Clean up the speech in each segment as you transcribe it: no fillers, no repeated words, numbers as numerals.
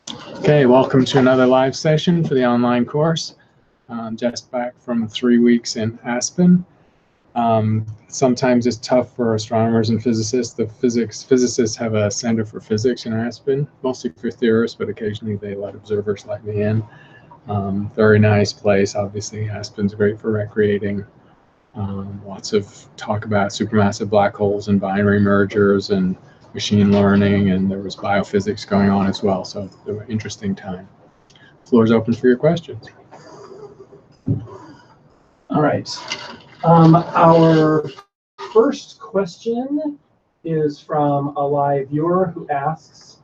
Okay, welcome to another live session for the online course. Just back from 3 weeks in Aspen. Sometimes it's tough for astronomers and physicists. The physicists have a Center for Physics in Aspen, mostly for theorists, but occasionally they let observers like me in. Very nice place, obviously. Aspen's great for recreating. Lots of talk about supermassive black holes and binary mergers and machine learning, and there was biophysics going on as well, so it was an interesting time. Floor is open for your questions. All right. Our first question is from a live viewer who asks,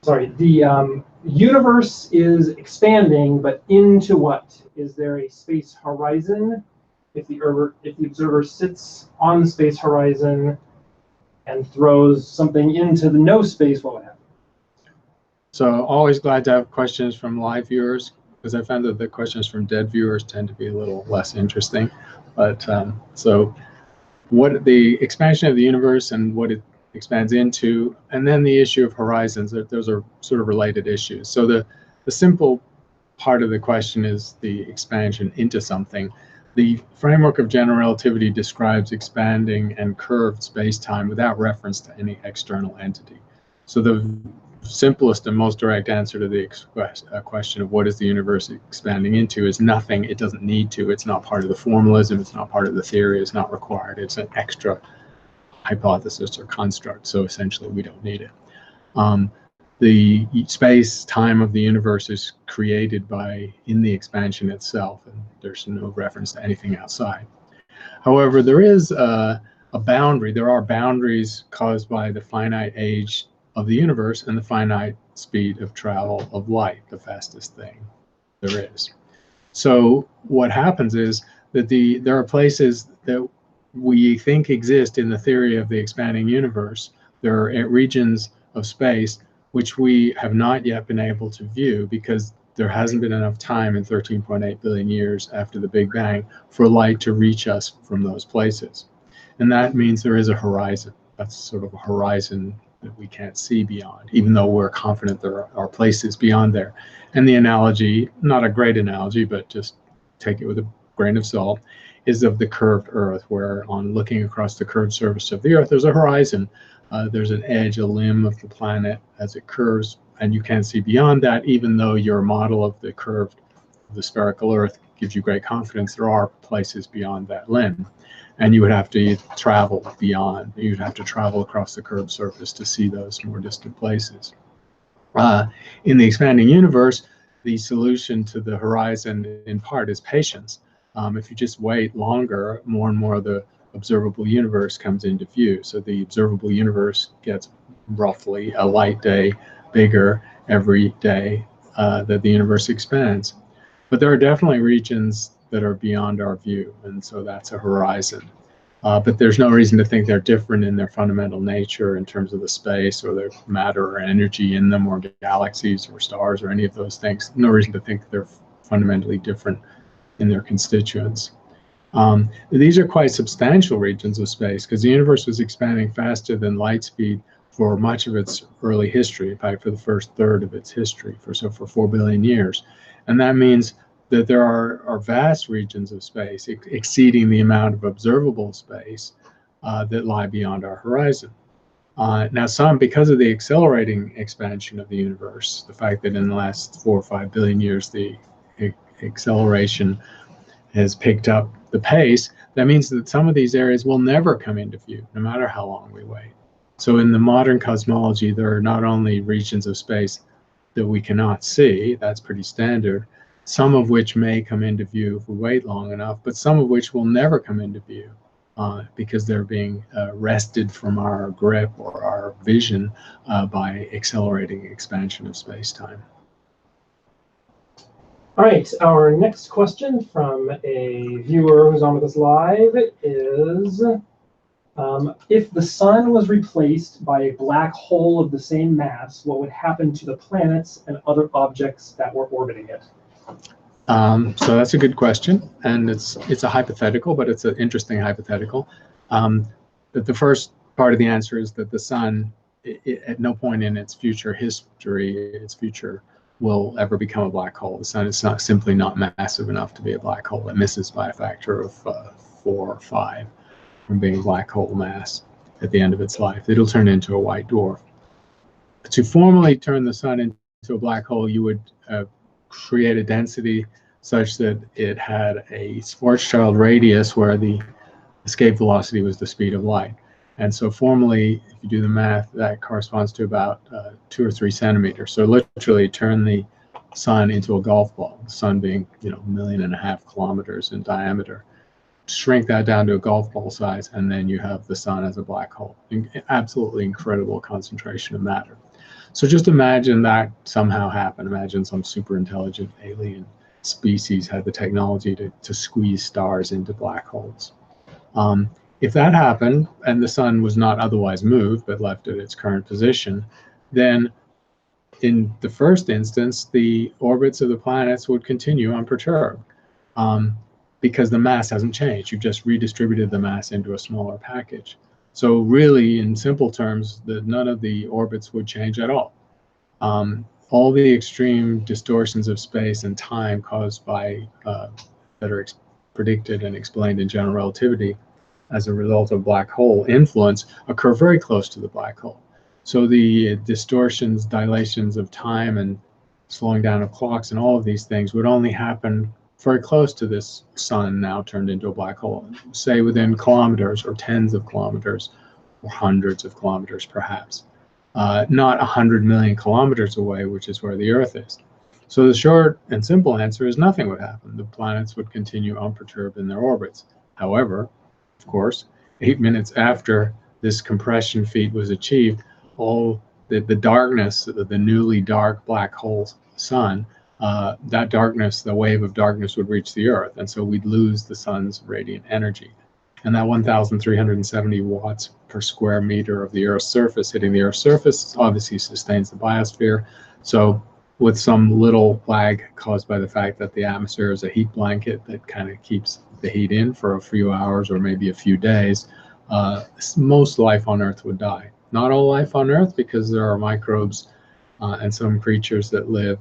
the universe is expanding, but into what? Is there a space horizon? If the observer sits on the space horizon and throws something into the no space, what would happen? So always glad to have questions from live viewers, because I found that the questions from dead viewers tend to be a little less interesting. But so what the expansion of the universe and what it expands into, and then the issue of horizons, those are sort of related issues. So the simple part of the question is the expansion into something. The framework of general relativity describes expanding and curved space-time without reference to any external entity. So the simplest and most direct answer to the question of what is the universe expanding into is nothing. It doesn't need to. It's not part of the formalism. It's not part of the theory. It's not required. It's an extra hypothesis or construct. So essentially, we don't need it. The space-time of the universe is created in the expansion itself, and there's no reference to anything outside. However, there is a boundary. There are boundaries caused by the finite age of the universe and the finite speed of travel of light, the fastest thing there is. So what happens is that there are places that we think exist in the theory of the expanding universe. There are regions of space which we have not yet been able to view because there hasn't been enough time in 13.8 billion years after the Big Bang for light to reach us from those places. And that means there is a horizon. That's sort of a horizon that we can't see beyond, even though we're confident there are places beyond there. And the analogy, not a great analogy, but just take it with a grain of salt, is of the curved Earth, where on looking across the curved surface of the Earth, there's a horizon. There's an edge, a limb of the planet as it curves, and you can't see beyond that, even though your model of the spherical Earth gives you great confidence there are places beyond that limb. And you would have to travel beyond. You'd have to travel across the curved surface to see those more distant places. In the expanding universe, the solution to the horizon in part is patience. If you just wait longer, more and more of the observable universe comes into view. So the observable universe gets roughly a light day bigger every day that the universe expands. But there are definitely regions that are beyond our view, and so that's a horizon. But there's no reason to think they're different in their fundamental nature in terms of the space or the matter or energy in them, or galaxies or stars or any of those things. No reason to think they're fundamentally different in their constituents. These are quite substantial regions of space because the universe was expanding faster than light speed for much of its early history, in fact, for the first third of its history, for 4 billion years. And that means that there are vast regions of space exceeding the amount of observable space that lie beyond our horizon. Now, because of the accelerating expansion of the universe, the fact that in the last 4 or 5 billion years, the acceleration has picked up the pace, that means that some of these areas will never come into view, no matter how long we wait. So in the modern cosmology, there are not only regions of space that we cannot see, that's pretty standard, some of which may come into view if we wait long enough, but some of which will never come into view because they're being wrested from our grip or our vision by accelerating expansion of space-time. All right, our next question from a viewer who's on with us live is, if the sun was replaced by a black hole of the same mass, what would happen to the planets and other objects that were orbiting it? So that's a good question, and it's a hypothetical, but it's an interesting hypothetical. But the first part of the answer is that the sun at no point in its future history, its future will ever become a black hole. The sun is simply not massive enough to be a black hole. It misses by a factor of 4 or 5 from being black hole mass at the end of its life. It'll turn into a white dwarf. To formally turn the sun into a black hole, you would create a density such that it had a Schwarzschild radius where the escape velocity was the speed of light. And so formally, if you do the math, that corresponds to about 2 or 3 centimeters. So literally turn the sun into a golf ball, the sun being, 1.5 million kilometers in diameter. Shrink that down to a golf ball size, and then you have the sun as a black hole. Absolutely incredible concentration of matter. So just imagine that somehow happened. Imagine some super intelligent alien species had the technology to squeeze stars into black holes. If that happened and the sun was not otherwise moved but left at its current position, then in the first instance, the orbits of the planets would continue unperturbed because the mass hasn't changed. You've just redistributed the mass into a smaller package. So really, in simple terms, none of the orbits would change at all. All the extreme distortions of space and time caused by that are predicted and explained in general relativity as a result of black hole influence occur very close to the black hole. So the distortions, dilations of time and slowing down of clocks and all of these things would only happen very close to this sun now turned into a black hole, say within kilometers or tens of kilometers or hundreds of kilometers perhaps. Not 100 million kilometers away, which is where the Earth is. So the short and simple answer is nothing would happen. The planets would continue unperturbed in their orbits. However, of course, 8 minutes after this compression feat was achieved, all the darkness, the newly dark black hole sun, that darkness, the wave of darkness would reach the Earth, and so we'd lose the sun's radiant energy. And that 1,370 watts per square meter of the Earth's surface hitting the Earth's surface obviously sustains the biosphere. So with some little lag caused by the fact that the atmosphere is a heat blanket that kind of keeps the heat in for a few hours or maybe a few days, most life on Earth would die. Not all life on Earth, because there are microbes and some creatures that live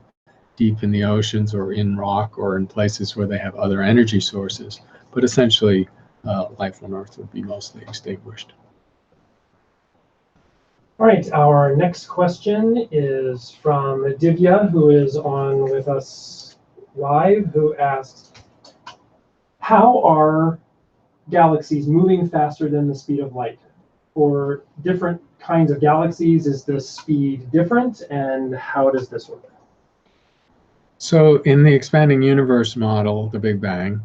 deep in the oceans or in rock or in places where they have other energy sources. But essentially, life on Earth would be mostly extinguished. All right, our next question is from Divya, who is on with us live, who asks, how are galaxies moving faster than the speed of light? For different kinds of galaxies, is the speed different, and how does this work? So in the expanding universe model, the Big Bang,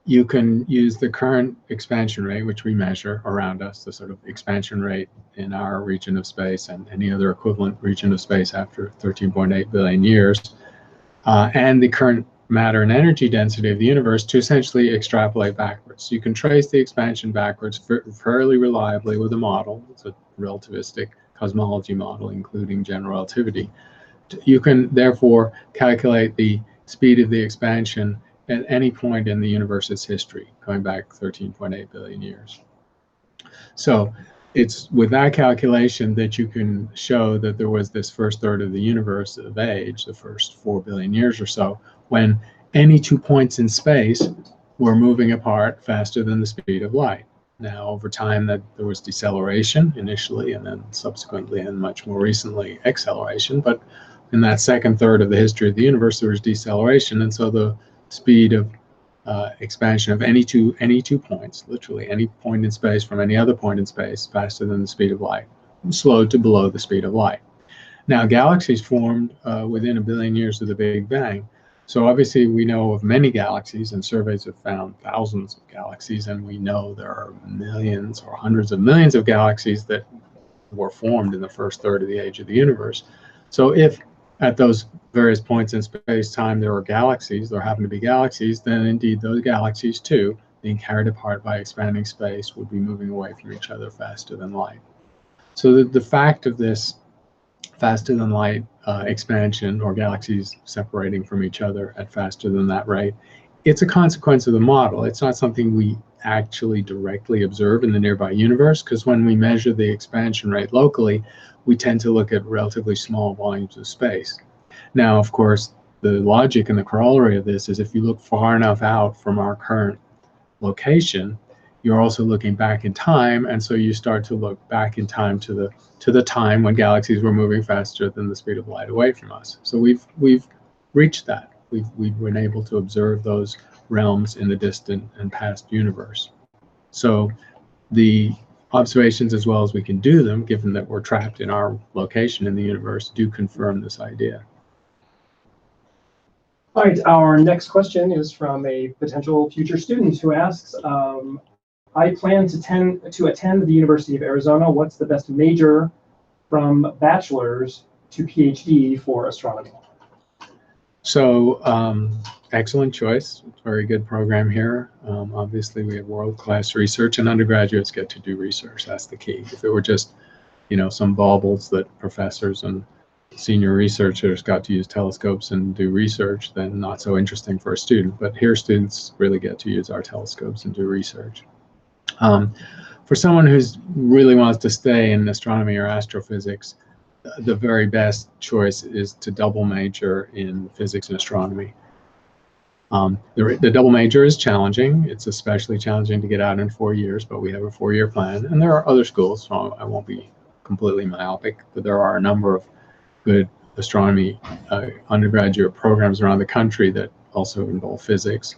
you can use the current expansion rate, which we measure around us, the sort of expansion rate in our region of space and any other equivalent region of space after 13.8 billion years, and the current matter and energy density of the universe to essentially extrapolate backwards. So you can trace the expansion backwards fairly reliably with a model. It's a relativistic cosmology model, including general relativity. You can therefore calculate the speed of the expansion at any point in the universe's history, going back 13.8 billion years. So it's with that calculation that you can show that there was this first third of the universe of age, the first 4 billion years or so, when any 2 points in space were moving apart faster than the speed of light. Now, over time, that there was deceleration initially, and then subsequently, and much more recently, acceleration. But in that second third of the history of the universe, there was deceleration, and so the speed of expansion of any two points, literally any point in space from any other point in space, faster than the speed of light, slowed to below the speed of light. Now, galaxies formed within 1 billion years of the Big Bang. So obviously we know of many galaxies, and surveys have found thousands of galaxies, and we know there are millions or hundreds of millions of galaxies that were formed in the first third of the age of the universe. So if at those various points in space-time there happen to be galaxies, then indeed those galaxies too, being carried apart by expanding space, would be moving away from each other faster than light. So the fact of this faster than light expansion, or galaxies separating from each other at faster than that rate, it's a consequence of the model. It's not something we actually directly observe in the nearby universe, because when we measure the expansion rate locally, we tend to look at relatively small volumes of space. Now, of course, the logic and the corollary of this is if you look far enough out from our current location, you're also looking back in time, and so you start to look back in time to the time when galaxies were moving faster than the speed of light away from us. So we've reached that. We've been able to observe those realms in the distant and past universe. So the observations, as well as we can do them, given that we're trapped in our location in the universe, do confirm this idea. All right, our next question is from a potential future student who asks, I plan to attend the University of Arizona. What's the best major from bachelor's to PhD for astronomy? So excellent choice. Very good program here. Obviously, we have world-class research, and undergraduates get to do research. That's the key. If it were just, some baubles that professors and senior researchers got to use telescopes and do research, then not so interesting for a student. But here, students really get to use our telescopes and do research. For someone who's really wants to stay in astronomy or astrophysics, the very best choice is to double major in physics and astronomy. The double major is challenging. It's especially challenging to get out in 4 years, but we have a 4-year plan. And there are other schools, so I won't be completely myopic, but there are a number of good astronomy undergraduate programs around the country that also involve physics.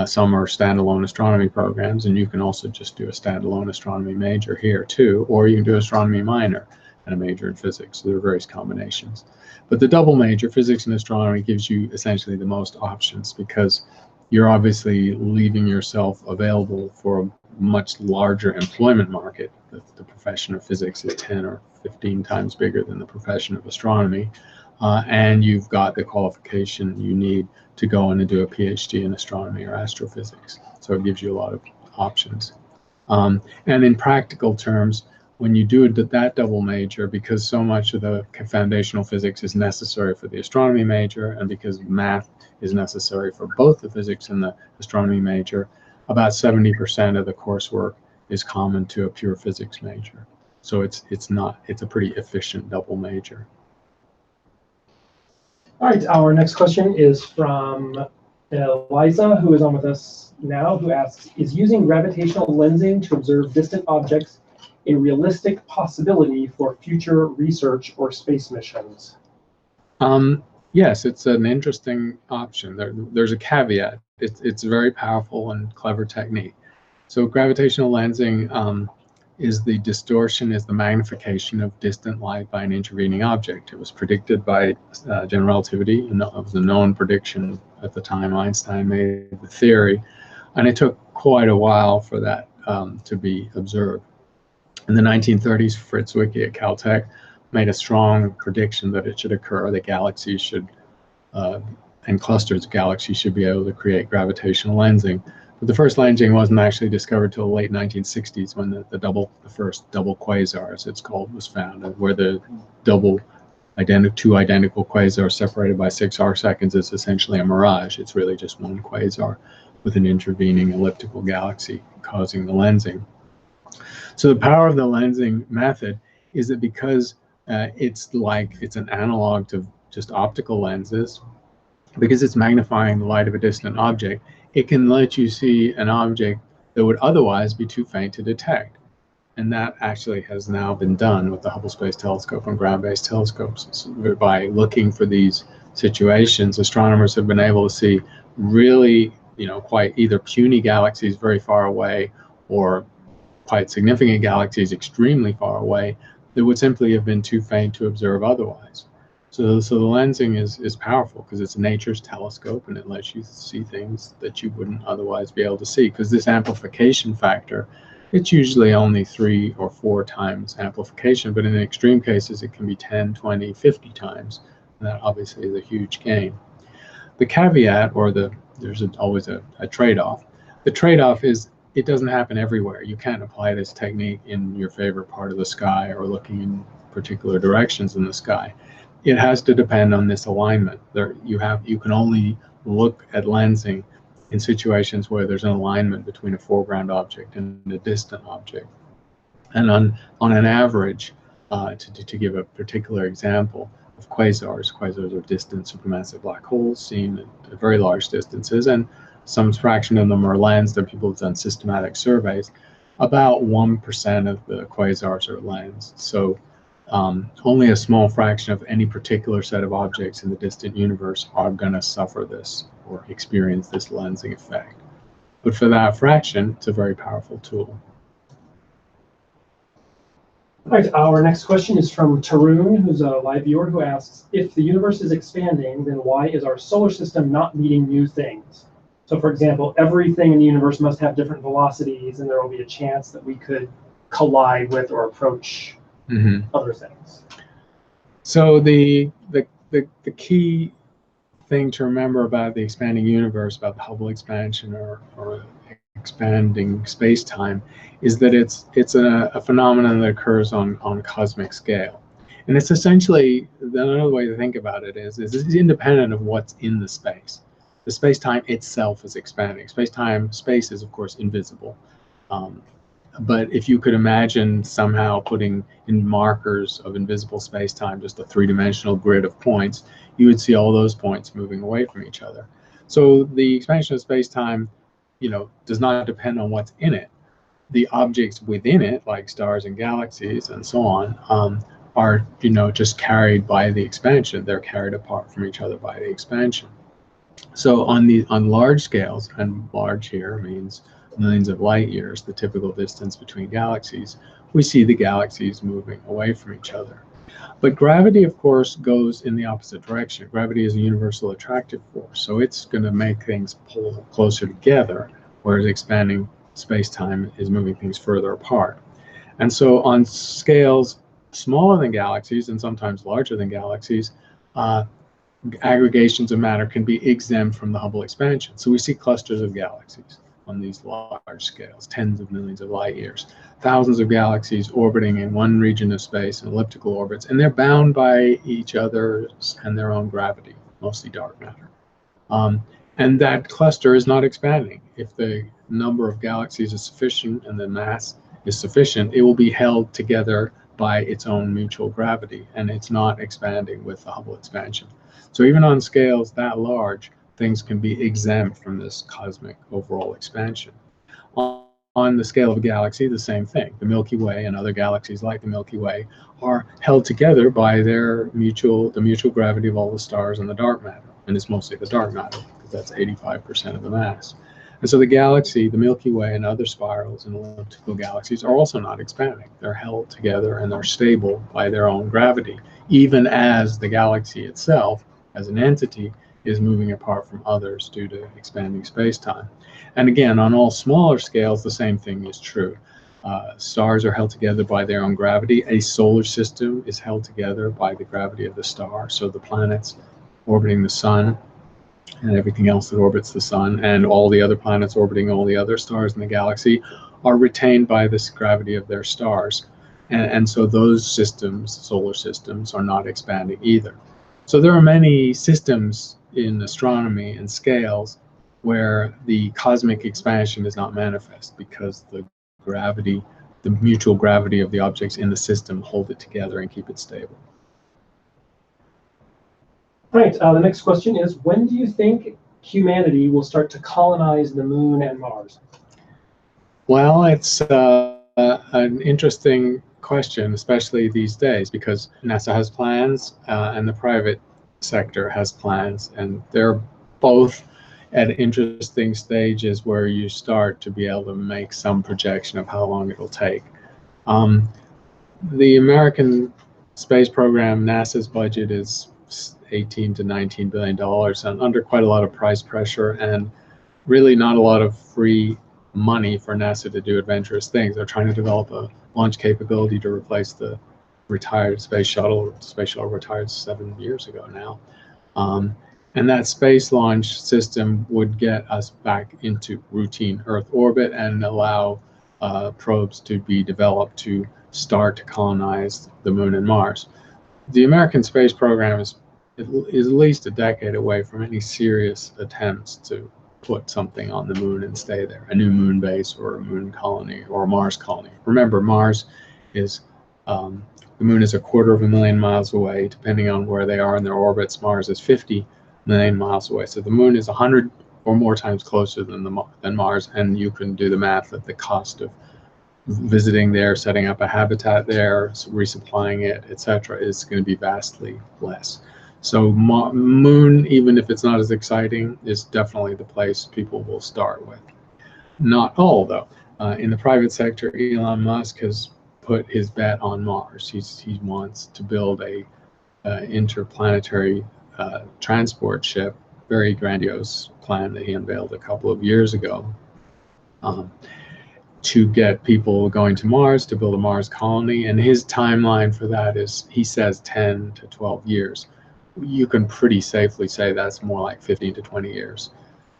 Some are standalone astronomy programs, and you can also just do a standalone astronomy major here too, or you can do astronomy minor and a major in physics. So there are various combinations. But the double major, physics and astronomy, gives you essentially the most options, because you're obviously leaving yourself available for a much larger employment market. The profession of physics is 10 or 15 times bigger than the profession of astronomy. And you've got the qualification you need to go in and do a PhD in astronomy or astrophysics. So it gives you a lot of options. And in practical terms, when you do that double major, because so much of the foundational physics is necessary for the astronomy major, and because math is necessary for both the physics and the astronomy major, about 70% of the coursework is common to a pure physics major. So it's a pretty efficient double major. All right, our next question is from Eliza, who is on with us now, who asks, is using gravitational lensing to observe distant objects a realistic possibility for future research or space missions? Yes, it's an interesting option. There's a caveat. It's a very powerful and clever technique. So gravitational lensing is the magnification of distant light by an intervening object. It was predicted by general relativity, and it was a known prediction at the time Einstein made the theory, and it took quite a while for that to be observed. In the 1930s, Fritz Zwicky at Caltech made a strong prediction that it should occur, that galaxies should, and clusters of galaxies should be able to create gravitational lensing. But the first lensing wasn't actually discovered till the late 1960s, when the first double quasar, as it's called, was found, and where the two identical quasars separated by 6 arcseconds is essentially a mirage. It's really just one quasar with an intervening elliptical galaxy causing the lensing. So the power of the lensing method is that because it's an analog to just optical lenses, because it's magnifying the light of a distant object, it can let you see an object that would otherwise be too faint to detect. And that actually has now been done with the Hubble Space Telescope and ground-based telescopes. So by looking for these situations, astronomers have been able to see really, quite either puny galaxies very far away, or quite significant galaxies extremely far away that would simply have been too faint to observe otherwise. So the lensing is powerful because it's nature's telescope, and it lets you see things that you wouldn't otherwise be able to see. Because this amplification factor, it's usually only 3 or 4 times amplification, but in extreme cases it can be 10, 20, 50 times. And that obviously is a huge gain. The caveat, or there's always a trade-off. The trade-off is it doesn't happen everywhere. You can't apply this technique in your favorite part of the sky or looking in particular directions in the sky. It has to depend on this alignment. You can only look at lensing in situations where there's an alignment between a foreground object and a distant object. And on an average, to give a particular example of quasars are distant supermassive black holes seen at very large distances, and some fraction of them are lensed, and people have done systematic surveys. About 1% of the quasars are lensed. So only a small fraction of any particular set of objects in the distant universe are going to suffer this or experience this lensing effect. But for that fraction, it's a very powerful tool. All right, our next question is from Tarun, who's a live viewer, who asks, if the universe is expanding, then why is our solar system not meeting new things? So for example, everything in the universe must have different velocities, and there will be a chance that we could collide with or approach other things. So the key thing to remember about the expanding universe, about the Hubble expansion or expanding space-time, is that it's a phenomenon that occurs on cosmic scale. And it's essentially, another way to think about it is it's independent of what's in the space. The space-time itself is expanding. Space is, of course, invisible. But if you could imagine somehow putting in markers of invisible space-time, just a three-dimensional grid of points, you would see all those points moving away from each other. So the expansion of space-time, does not depend on what's in it. The objects within it, like stars and galaxies and so on, are just carried by the expansion. They're carried apart from each other by the expansion. So on large scales, and large here means millions of light years, the typical distance between galaxies, we see the galaxies moving away from each other. But gravity, of course, goes in the opposite direction. Gravity is a universal attractive force, so it's going to make things pull closer together, whereas expanding space-time is moving things further apart. And so on scales smaller than galaxies, and sometimes larger than galaxies, aggregations of matter can be exempt from the Hubble expansion. So we see clusters of galaxies on these large scales, tens of millions of light years, thousands of galaxies orbiting in one region of space in elliptical orbits, and they're bound by each other and their own gravity, mostly dark matter. And that cluster is not expanding. If the number of galaxies is sufficient and the mass is sufficient, it will be held together by its own mutual gravity, and it's not expanding with the Hubble expansion. So even on scales that large, things can be exempt from this cosmic overall expansion. On the scale of a galaxy, the same thing. The Milky Way and other galaxies like the Milky Way are held together by the mutual gravity of all the stars and the dark matter. And it's mostly the dark matter, because that's 85% of the mass. And so the galaxy, the Milky Way, and other spirals and elliptical galaxies are also not expanding. They're held together and they're stable by their own gravity, even as the galaxy itself, as an entity, is moving apart from others due to expanding space-time. And again, on all smaller scales, the same thing is true. Stars are held together by their own gravity. A solar system is held together by the gravity of the star. So the planets orbiting the sun and everything else that orbits the sun, and all the other planets orbiting all the other stars in the galaxy, are retained by this gravity of their stars. And so those systems, solar systems, are not expanding either. So there are many systems in astronomy and scales where the cosmic expansion is not manifest, because the mutual gravity of the objects in the system hold it together and keep it stable. All right, the next question is, when do you think humanity will start to colonize the moon and Mars? Well, it's an interesting question, especially these days, because NASA has plans and the private sector has plans, and they're both at interesting stages where you start to be able to make some projection of how long it'll take. The American space program, NASA's budget is $18 to $19 billion, and under quite a lot of price pressure, and really not a lot of free money for NASA to do adventurous things. They're trying to develop a launch capability to replace the retired space shuttle. The space shuttle retired 7 years ago now. And that space launch system would get us back into routine Earth orbit and allow probes to be developed to start to colonize the moon and Mars. The American space program is at least a decade away from any serious attempts to put something on the moon and stay there, a new moon base or a moon colony or a Mars colony. Remember, Mars is, the moon is 250,000 miles away. Depending on where they are in their orbits, Mars is 50 million miles away. So the moon is 100 or more times closer than Mars, and you can do the math at the cost of visiting there, setting up a habitat there, resupplying it, etc., is going to be vastly less. So moon, even if it's not as exciting, is definitely the place people will start with. Not all, though. In the private sector, Elon Musk has put his bet on Mars. He wants to build a interplanetary transport ship, very grandiose plan that he unveiled a couple of years ago, to get people going to Mars, to build a Mars colony. And his timeline for that is, he says, 10 to 12 years. You can pretty safely say that's more like 15 to 20 years.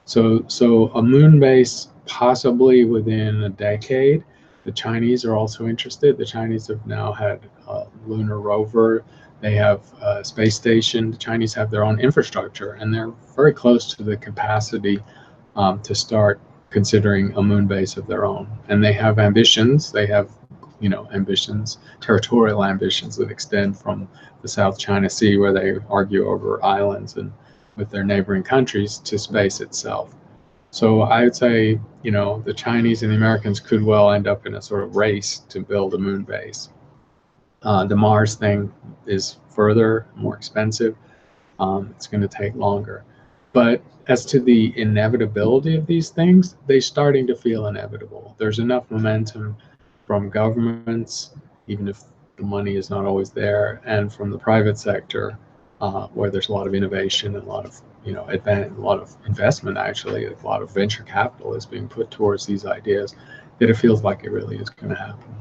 So a moon base possibly within a decade. The Chinese are also interested. The Chinese have now had a lunar rover. They have a space station. The Chinese have their own infrastructure, and they're very close to the capacity to start considering a moon base of their own. And they have ambitions. They have, ambitions, territorial ambitions that extend from the South China Sea, where they argue over islands, and with their neighboring countries, to space itself. So I would say, the Chinese and the Americans could well end up in a sort of race to build a moon base. The Mars thing is further, more expensive. It's going to take longer. But as to the inevitability of these things, they're starting to feel inevitable. There's enough momentum from governments, even if the money is not always there, and from the private sector, where there's a lot of innovation and a lot of a lot of investment, actually, a lot of venture capital is being put towards these ideas, that it feels like it really is going to happen.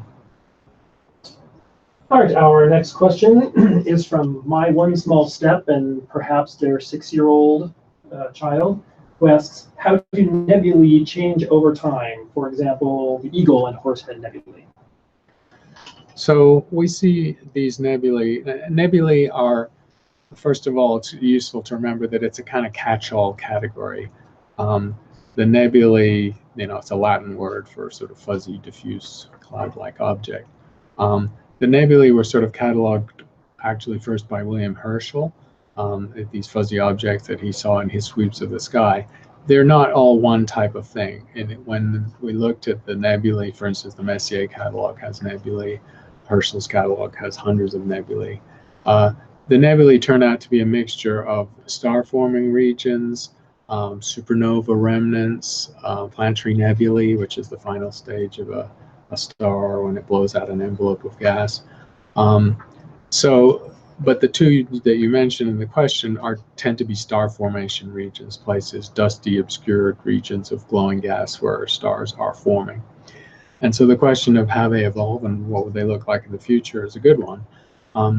All right, our next question is from My One Small Step and perhaps their 6-year-old child, who asks, how do nebulae change over time? For example, the Eagle and Horsehead Nebulae. So we see these nebulae. Nebulae are, first of all, it's useful to remember that it's a kind of catch-all category. The nebulae, it's a Latin word for sort of fuzzy, diffuse, cloud-like object. The nebulae were sort of cataloged actually first by William Herschel, these fuzzy objects that he saw in his sweeps of the sky. They're not all one type of thing. And when we looked at the nebulae, for instance, the Messier catalog has nebulae, Herschel's catalog has hundreds of nebulae. The nebulae turn out to be a mixture of star-forming regions, supernova remnants, planetary nebulae, which is the final stage of a star when it blows out an envelope of gas. But the two that you mentioned in the question tend to be star formation regions, places, dusty, obscured regions of glowing gas where stars are forming. And so the question of how they evolve and what would they look like in the future is a good one.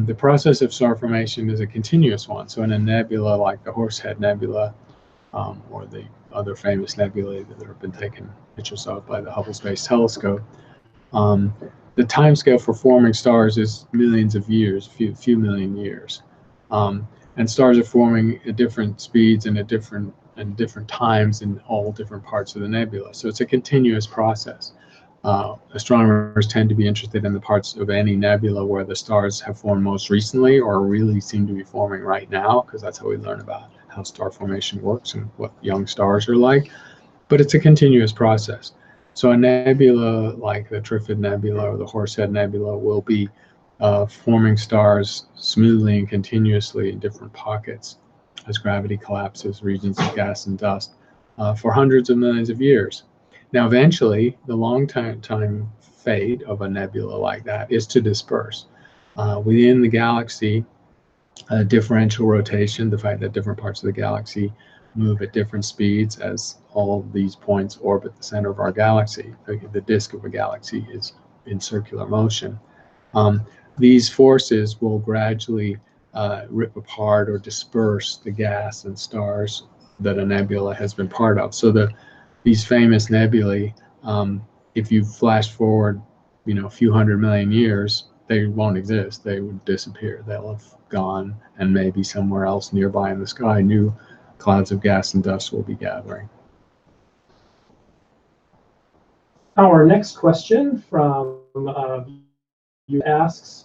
The process of star formation is a continuous one. So in a nebula like the Horsehead Nebula, or the other famous nebulae that have been taken pictures of by the Hubble Space Telescope, the timescale for forming stars is millions of years, few million years. And stars are forming at different speeds and at different times in all different parts of the nebula. So it's a continuous process. Astronomers tend to be interested in the parts of any nebula where the stars have formed most recently or really seem to be forming right now, because that's how we learn about how star formation works and what young stars are like. But it's a continuous process. So a nebula like the Trifid Nebula or the Horsehead Nebula will be forming stars smoothly and continuously in different pockets as gravity collapses regions of gas and dust for hundreds of millions of years. Now, eventually, the long time fate of a nebula like that is to disperse. Within the galaxy, differential rotation, the fact that different parts of the galaxy move at different speeds as all of these points orbit the center of our galaxy. The disk of a galaxy is in circular motion. These forces will gradually rip apart or disperse the gas and stars that a nebula has been part of. So these famous nebulae, if you flash forward, a few 100 million years, they won't exist. They would disappear. They'll have gone, and maybe somewhere else nearby in the sky, new clouds of gas and dust will be gathering. Our next question from you asks,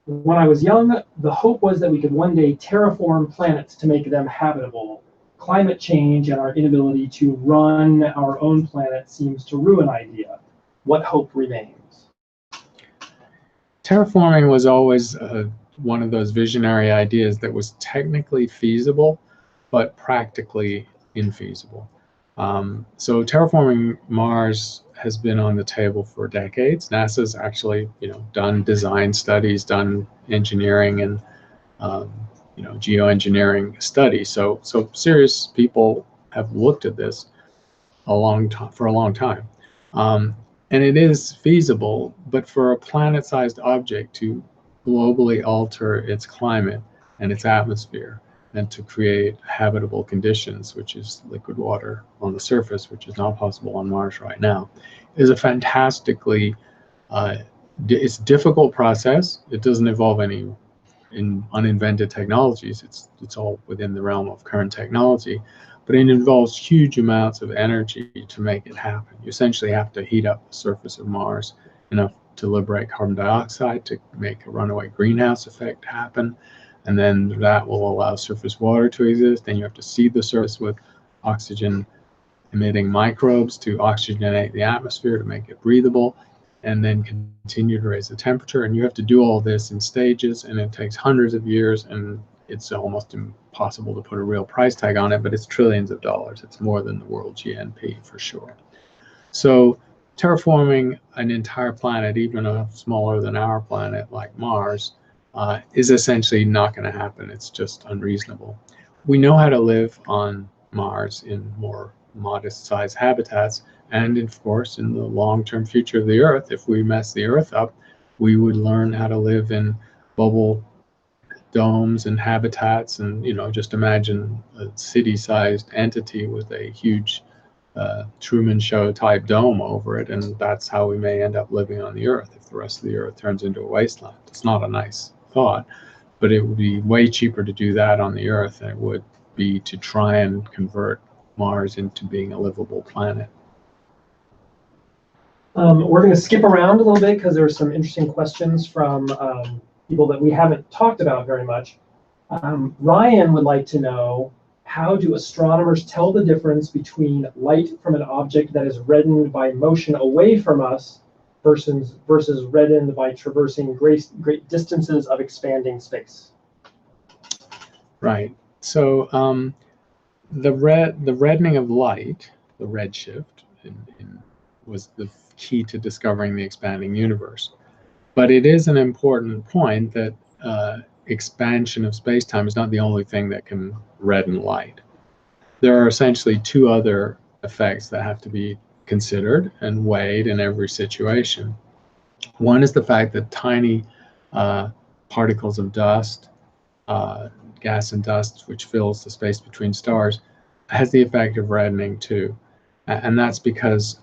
when I was young, the hope was that we could one day terraform planets to make them habitable. Climate change and our inability to run our own planet seems to ruin idea. What hope remains? Terraforming was always one of those visionary ideas that was technically feasible, but practically infeasible. So terraforming Mars has been on the table for decades. NASA's actually, done design studies, done engineering and geoengineering studies. So serious people have looked at this for a long time. And it is feasible, but for a planet-sized object to globally alter its climate and its atmosphere and to create habitable conditions, which is liquid water on the surface, which is not possible on Mars right now, is a fantastically, it's a difficult process. It doesn't involve any uninvented technologies. It's all within the realm of current technology, but it involves huge amounts of energy to make it happen. You essentially have to heat up the surface of Mars enough to liberate carbon dioxide to make a runaway greenhouse effect happen, and then that will allow surface water to exist. Then you have to seed the surface with oxygen emitting microbes to oxygenate the atmosphere to make it breathable, and then continue to raise the temperature. And you have to do all this in stages, and it takes hundreds of years, and it's almost impossible to put a real price tag on it, but it's trillions of dollars. It's more than the world GNP for sure. So terraforming an entire planet, even a smaller than our planet like Mars, is essentially not going to happen. It's just unreasonable. We know how to live on Mars in more modest sized habitats, and of course in the long-term future of the Earth, if we mess the Earth up, we would learn how to live in bubble domes and habitats, and just imagine a city-sized entity with a huge Truman Show type dome over it, and that's how we may end up living on the Earth if the rest of the Earth turns into a wasteland. It's not a nice thought, but it would be way cheaper to do that on the Earth than it would be to try and convert Mars into being a livable planet. We're going to skip around a little bit because there are some interesting questions from people that we haven't talked about very much. Ryan would like to know, how do astronomers tell the difference between light from an object that is reddened by motion away from us versus reddened by traversing great distances of expanding space? Right. So the reddening of light, the redshift, was the key to discovering the expanding universe. But it is an important point that expansion of space-time is not the only thing that can redden light. There are essentially two other effects that have to be considered and weighed in every situation. One is the fact that tiny particles of dust, gas and dust, which fills the space between stars, has the effect of reddening too. And that's because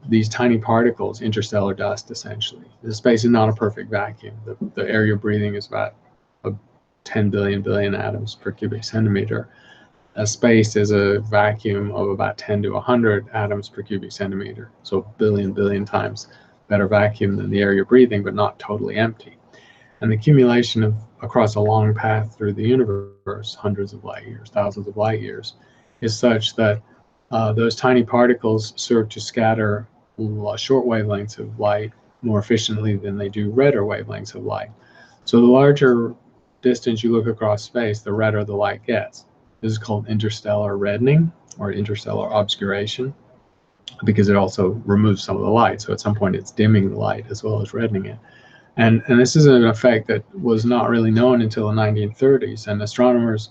these tiny particles, interstellar dust essentially, the space is not a perfect vacuum. The air you're breathing is about 10 billion atoms per cubic centimeter. A space is a vacuum of about 10 to 100 atoms per cubic centimeter. So a billion times better vacuum than the air you're breathing, but not totally empty. And the accumulation across a long path through the universe, hundreds of light years, thousands of light years, is such that those tiny particles serve to scatter short wavelengths of light more efficiently than they do redder wavelengths of light. So the larger distance you look across space, the redder the light gets. This is called interstellar reddening or interstellar obscuration, because it also removes some of the light. So at some point it's dimming the light as well as reddening it. And this is an effect that was not really known until the 1930s, and astronomers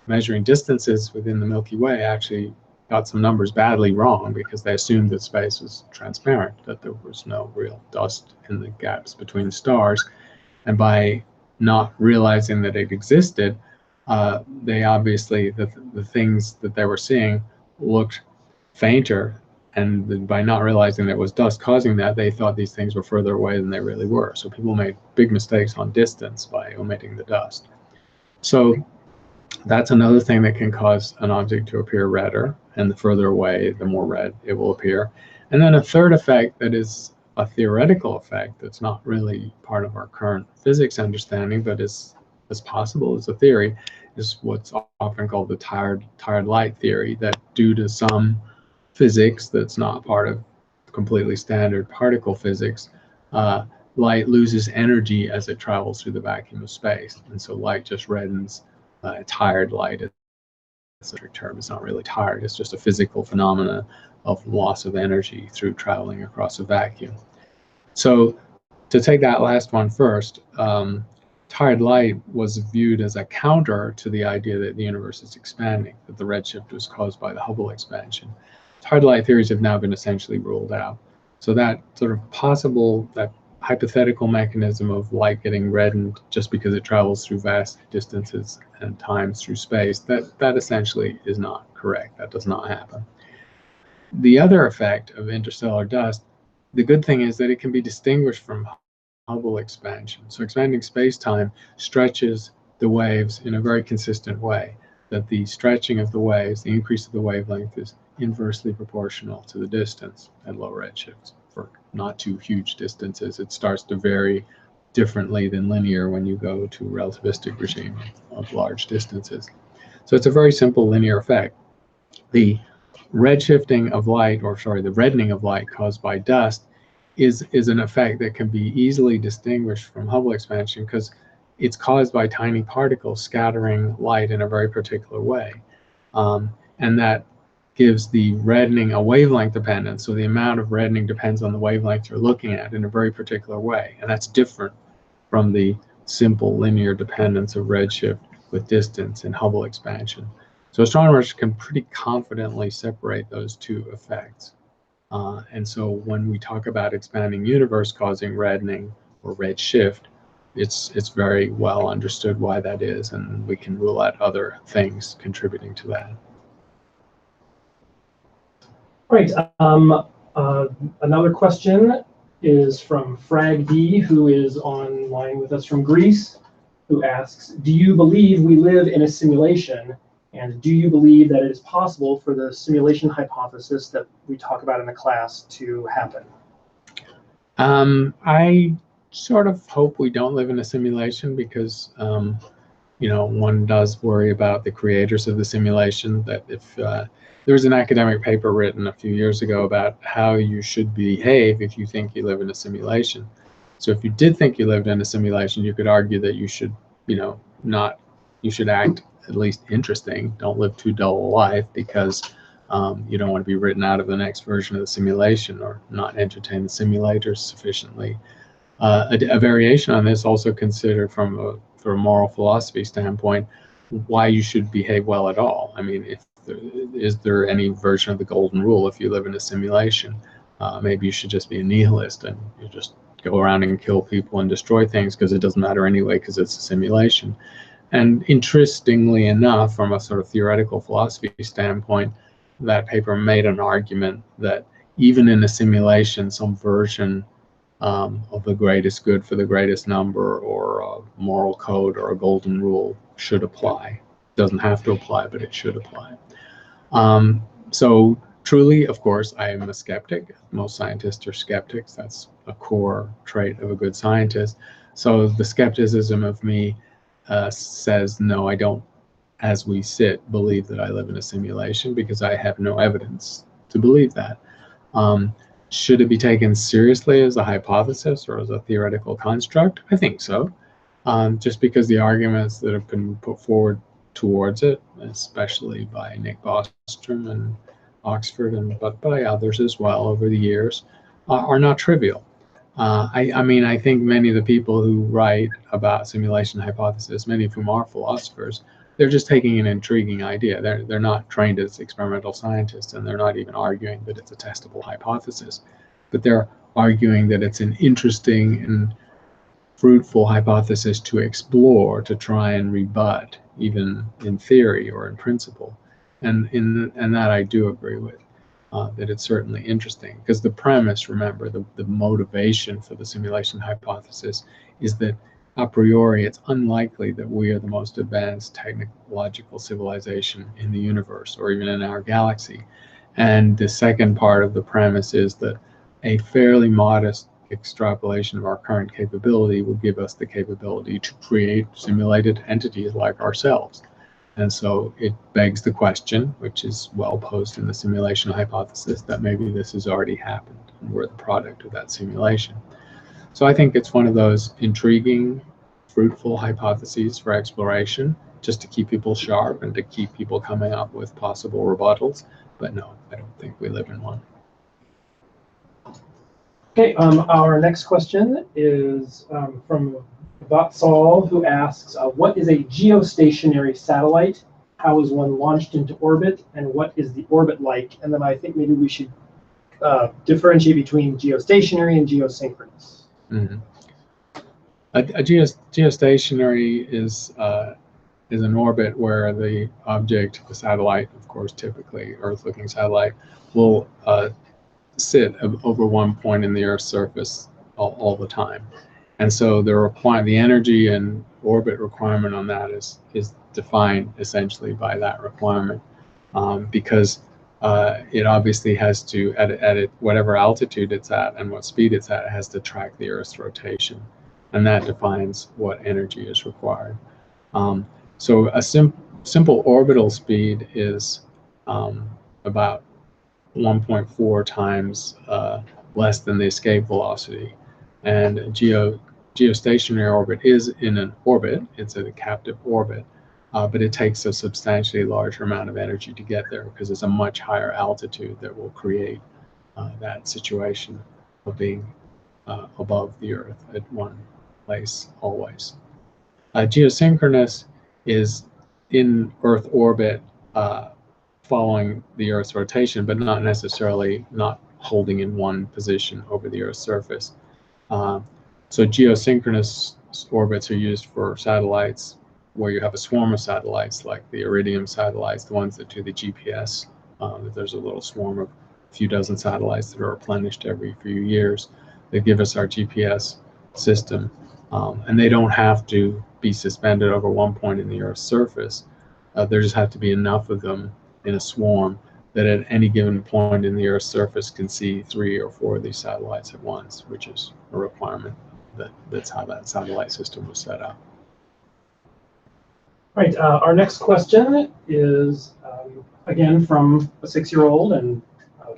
measuring distances within the Milky Way actually got some numbers badly wrong because they assumed that space was transparent, that there was no real dust in the gaps between stars. And by not realizing that it existed, they obviously, the things that they were seeing looked fainter. And by not realizing there was dust causing that, they thought these things were further away than they really were. So people made big mistakes on distance by omitting the dust. So that's another thing that can cause an object to appear redder, and the further away, the more red it will appear. And then a third effect that is a theoretical effect that's not really part of our current physics understanding, but is possible as a theory, is what's often called the tired light theory, that due to some physics that's not part of completely standard particle physics, light loses energy as it travels through the vacuum of space. And so light just reddens. Tired light is a term. It's not really tired. It's just a physical phenomena of loss of energy through traveling across a vacuum. So to take that last one first, tired light was viewed as a counter to the idea that the universe is expanding, that the redshift was caused by the Hubble expansion. Tired light theories have now been essentially ruled out. So that sort of possible, that hypothetical mechanism of light getting reddened just because it travels through vast distances and times through space, that essentially is not correct. That does not happen. The other effect of interstellar dust, the good thing is that it can be distinguished from Hubble expansion. So expanding space-time stretches the waves in a very consistent way, that the stretching of the waves, the increase of the wavelength, is inversely proportional to the distance at low redshifts. For not too huge distances, it starts to vary differently than linear when you go to a relativistic regime of large distances. So it's a very simple linear effect. The redshifting of light, or sorry, the reddening of light caused by dust is an effect that can be easily distinguished from Hubble expansion because it's caused by tiny particles scattering light in a very particular way. And that gives the reddening a wavelength dependence. So the amount of reddening depends on the wavelength you're looking at in a very particular way. And that's different from the simple linear dependence of redshift with distance in Hubble expansion. So astronomers can pretty confidently separate those two effects. And so when we talk about expanding universe causing reddening or redshift, it's very well understood why that is, and we can rule out other things contributing to that. Great. Another question is from Frag D, who is online with us from Greece, who asks, do you believe we live in a simulation? And do you believe that it is possible for the simulation hypothesis that we talk about in the class to happen? I sort of hope we don't live in a simulation because, you know, one does worry about the creators of the simulation, that if there was an academic paper written a few years ago about how you should behave if you think you live in a simulation. So if you did think you lived in a simulation, you could argue that you should, you know, you should act at least interesting. Don't live too dull a life because you don't want to be written out of the next version of the simulation or not entertain the simulators sufficiently. A variation on this, also considered from a moral philosophy standpoint, why you should behave well at all. I mean, is there any version of the golden rule if you live in a simulation? Maybe you should just be a nihilist and you just go around and kill people and destroy things because it doesn't matter anyway because it's a simulation. And interestingly enough, from a sort of theoretical philosophy standpoint, that paper made an argument that even in a simulation, some version of the greatest good for the greatest number, or a moral code or a golden rule should apply. It doesn't have to apply, but it should apply. So truly, of course, I am a skeptic. Most scientists are skeptics. That's a core trait of a good scientist. So the skepticism of me says, no, I don't, as we sit, believe that I live in a simulation because I have no evidence to believe that. Should it be taken seriously as a hypothesis or as a theoretical construct? I think so. Just because the arguments that have been put forward towards it, especially by Nick Bostrom and Oxford, but by others as well over the years, are not trivial. I mean, I think many of the people who write about simulation hypothesis, many of whom are philosophers, they're just taking an intriguing idea. They're not trained as experimental scientists, and they're not even arguing that it's a testable hypothesis, but they're arguing that it's an interesting and fruitful hypothesis to explore, to try and rebut, even in theory or in principle. And that I do agree with. That it's certainly interesting, because the premise, remember, the motivation for the simulation hypothesis is that a priori it's unlikely that we are the most advanced technological civilization in the universe or even in our galaxy. And the second part of the premise is that a fairly modest extrapolation of our current capability will give us the capability to create simulated entities like ourselves. And so it begs the question, which is well posed in the simulation hypothesis, that maybe this has already happened and we're the product of that simulation. So I think it's one of those intriguing, fruitful hypotheses for exploration, just to keep people sharp and to keep people coming up with possible rebuttals. But no, I don't think we live in one. Okay, our next question is from Vatsal, who asks, what is a geostationary satellite? How is one launched into orbit? And what is the orbit like? And then I think maybe we should differentiate between geostationary and geosynchronous. Mm-hmm. A geostationary is an orbit where the object, the satellite, of course, typically Earth-looking satellite, will sit over one point in the Earth's surface all the time. And so the energy and orbit requirement on that is defined essentially by that requirement, because it obviously has to, at whatever altitude it's at and what speed it's at, it has to track the Earth's rotation. And that defines what energy is required. So a simple orbital speed is about 1.4 times less than the escape velocity. And geostationary orbit is in an orbit. It's a captive orbit, but it takes a substantially larger amount of energy to get there because it's a much higher altitude that will create that situation of being above the Earth at one place always. Geosynchronous is in Earth orbit following the Earth's rotation, but not necessarily not holding in one position over the Earth's surface. So geosynchronous orbits are used for satellites where you have a swarm of satellites, like the Iridium satellites, the ones that do the GPS. There's a little swarm of a few dozen satellites that are replenished every few years that give us our GPS system. And they don't have to be suspended over one point in the Earth's surface. There just have to be enough of them in a swarm that at any given point in the Earth's surface can see 3 or 4 of these satellites at once, which is a requirement. That's how that satellite system was set up. Right. Our next question is, again, from a 6-year-old and a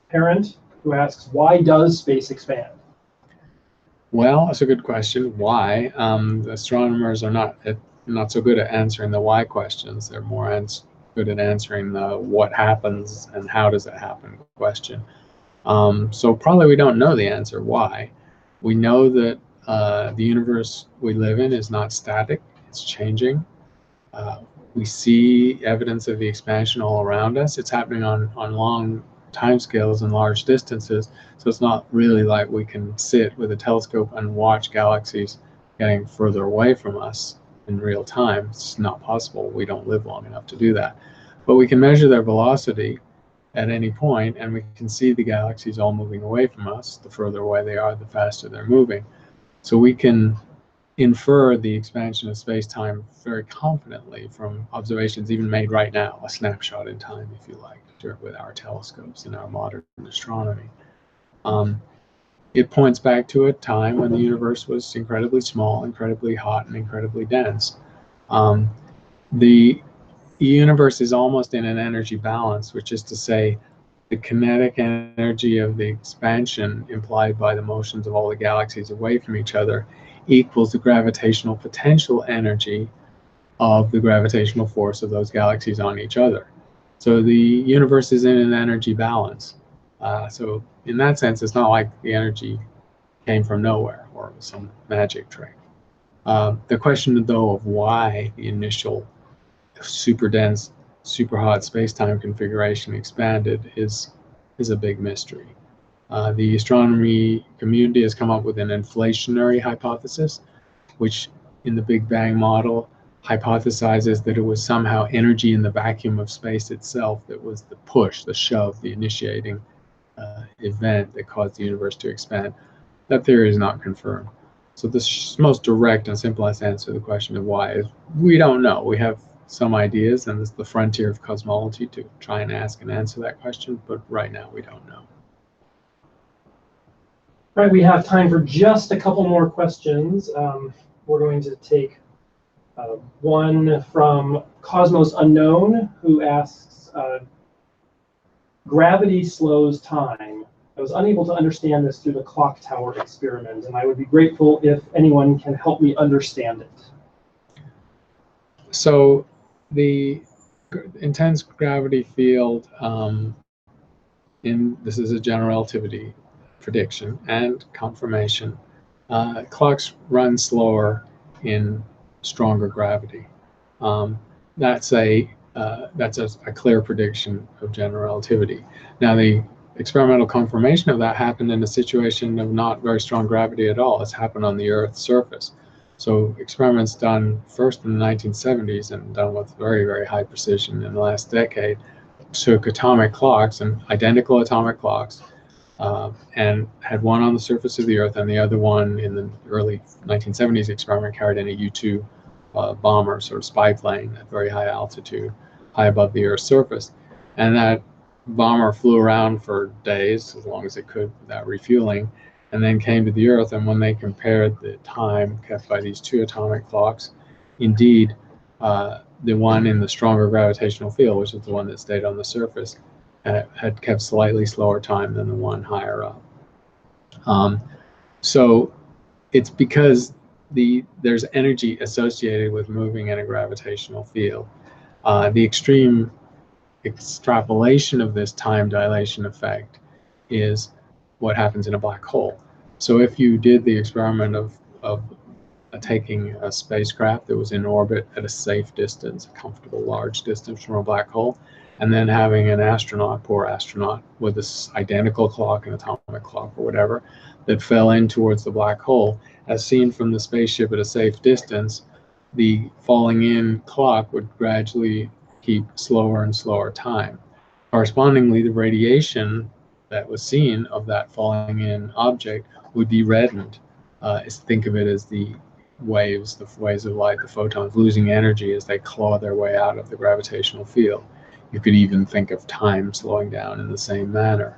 parent who asks, why does space expand? Well, that's a good question. Why? Astronomers are not so good at answering the why questions. They're more good at answering the what happens and how does it happen question. So probably we don't know the answer why. We know that the universe we live in is not static, it's changing. We see evidence of the expansion all around us. It's happening on long timescales and large distances, so it's not really like we can sit with a telescope and watch galaxies getting further away from us in real time. It's not possible. We don't live long enough to do that. But we can measure their velocity at any point, and we can see the galaxies all moving away from us. The further away they are, the faster they're moving. So we can infer the expansion of space-time very confidently from observations even made right now, a snapshot in time, if you like, with our telescopes and our modern astronomy. It points back to a time when the universe was incredibly small, incredibly hot, and incredibly dense. The universe is almost in an energy balance, which is to say the kinetic energy of the expansion implied by the motions of all the galaxies away from each other equals the gravitational potential energy of the gravitational force of those galaxies on each other. So the universe is in an energy balance. So in that sense, it's not like the energy came from nowhere or it was some magic trick. The question, though, of why the initial super dense, super hot space-time configuration expanded is a big mystery. The astronomy community has come up with an inflationary hypothesis, which in the Big Bang model hypothesizes that it was somehow energy in the vacuum of space itself that was the push, the shove, the initiating event that caused the universe to expand. That theory is not confirmed. So the most direct and simplest answer to the question of why is we don't know. We have some ideas, and it's the frontier of cosmology to try and ask and answer that question, but right now we don't know. All right, we have time for just a couple more questions. We're going to take one from Cosmos Unknown, who asks, gravity slows time. I was unable to understand this through the clock tower experiment, and I would be grateful if anyone can help me understand it. So the intense gravity field, this is a general relativity prediction and confirmation. Clocks run slower in stronger gravity. That's a clear prediction of general relativity. Now, the experimental confirmation of that happened in a situation of not very strong gravity at all. It's happened on the Earth's surface. So experiments done first in the 1970s and done with very, very high precision in the last decade took atomic clocks, and identical atomic clocks, and had one on the surface of the Earth and the other one in the early 1970s experiment carried in a U-2 bomber, sort of spy plane at very high altitude, high above the Earth's surface. And that bomber flew around for days, as long as it could without refueling, and then came to the Earth. And when they compared the time kept by these two atomic clocks, indeed, the one in the stronger gravitational field, which is the one that stayed on the surface, had kept slightly slower time than the one higher up. So it's because there's energy associated with moving in a gravitational field. The extreme extrapolation of this time dilation effect is what happens in a black hole. So if you did the experiment of taking a spacecraft that was in orbit at a safe distance, a comfortable large distance from a black hole, and then having an astronaut, poor astronaut, with this identical clock, an atomic clock or whatever, that fell in towards the black hole, as seen from the spaceship at a safe distance, the falling in clock would gradually keep slower and slower time. Correspondingly, the radiation that was seen of that falling in object would be reddened. Think of it as the waves of light, the photons losing energy as they claw their way out of the gravitational field. You could even think of time slowing down in the same manner.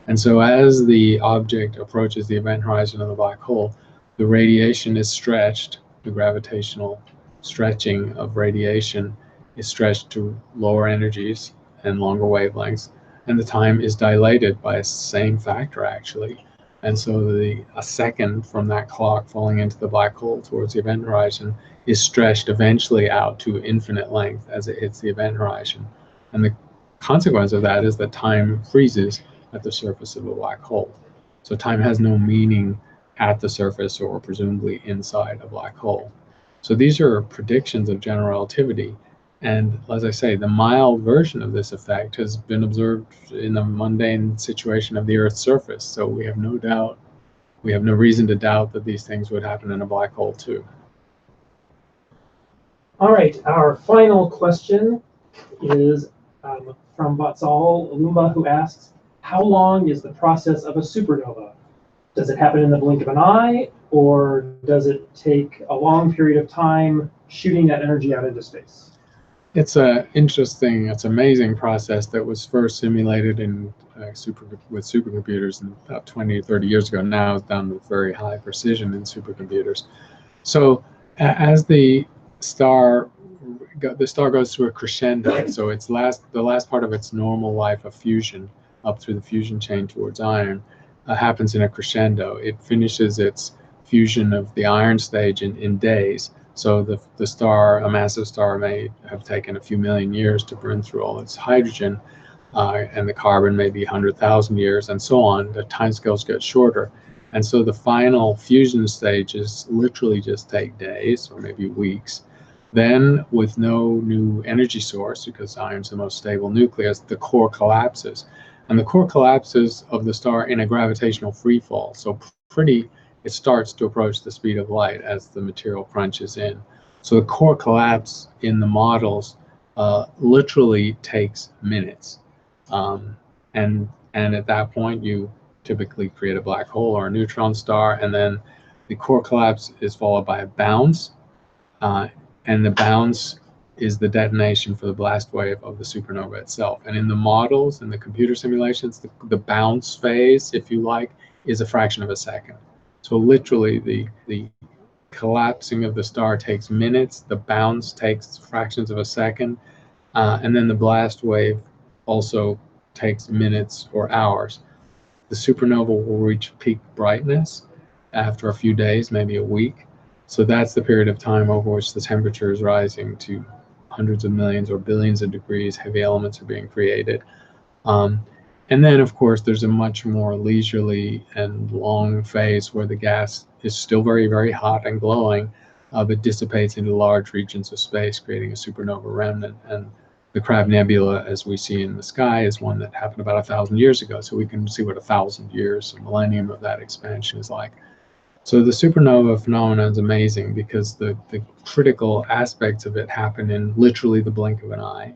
And so as the object approaches the event horizon of the black hole, the radiation is stretched, the gravitational stretching of radiation is stretched to lower energies and longer wavelengths, and the time is dilated by the same factor, actually. And so a second from that clock falling into the black hole towards the event horizon is stretched eventually out to infinite length as it hits the event horizon. And the consequence of that is that time freezes at the surface of a black hole. So time has no meaning at the surface or presumably inside a black hole. So these are predictions of general relativity. And as I say, the mild version of this effect has been observed in the mundane situation of the Earth's surface. So we have no doubt, we have no reason to doubt that these things would happen in a black hole too. All right, our final question is from Batsal Lumba, who asks, how long is the process of a supernova? Does it happen in the blink of an eye, or does it take a long period of time shooting that energy out into space? It's it's amazing process that was first simulated in with supercomputers about 20 or 30 years ago. Now it's done with very high precision in supercomputers. So as the star goes through a crescendo, so it's the last part of its normal life of fusion up through the fusion chain towards iron happens in a crescendo. It finishes its fusion of the iron stage in days. So the star, a massive star, may have taken a few million years to burn through all its hydrogen, and the carbon may be 100,000 years, and so on. The timescales get shorter. And so the final fusion stages literally just take days or maybe weeks. Then, with no new energy source, because iron's the most stable nucleus, the core collapses. And the core collapses of the star in a gravitational free fall. So it starts to approach the speed of light as the material crunches in. So the core collapse in the models literally takes minutes. And at that point, you typically create a black hole or a neutron star, and then the core collapse is followed by a bounce. And the bounce is the detonation for the blast wave of the supernova itself. And in the models, in the computer simulations, the bounce phase, if you like, is a fraction of a second. So literally the collapsing of the star takes minutes, the bounce takes fractions of a second, and then the blast wave also takes minutes or hours. The supernova will reach peak brightness after a few days, maybe a week. So that's the period of time over which the temperature is rising to hundreds of millions or billions of degrees. Heavy elements are being created. And then, of course, there's a much more leisurely and long phase where the gas is still very, very hot and glowing, but dissipates into large regions of space, creating a supernova remnant. And the Crab Nebula, as we see in the sky, is one that happened about 1,000 years ago. So we can see what 1,000 years, a millennium of that expansion is like. So the supernova phenomenon is amazing because the critical aspects of it happen in literally the blink of an eye.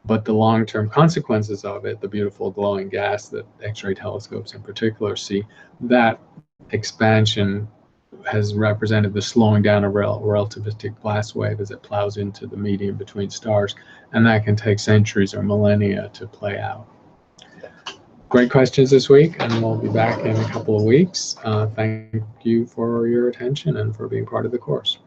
But the long-term consequences of it, the beautiful glowing gas that X-ray telescopes in particular see, that expansion has represented the slowing down of relativistic blast wave as it plows into the medium between stars, and that can take centuries or millennia to play out. Great questions this week, and we'll be back in a couple of weeks. Thank you for your attention and for being part of the course.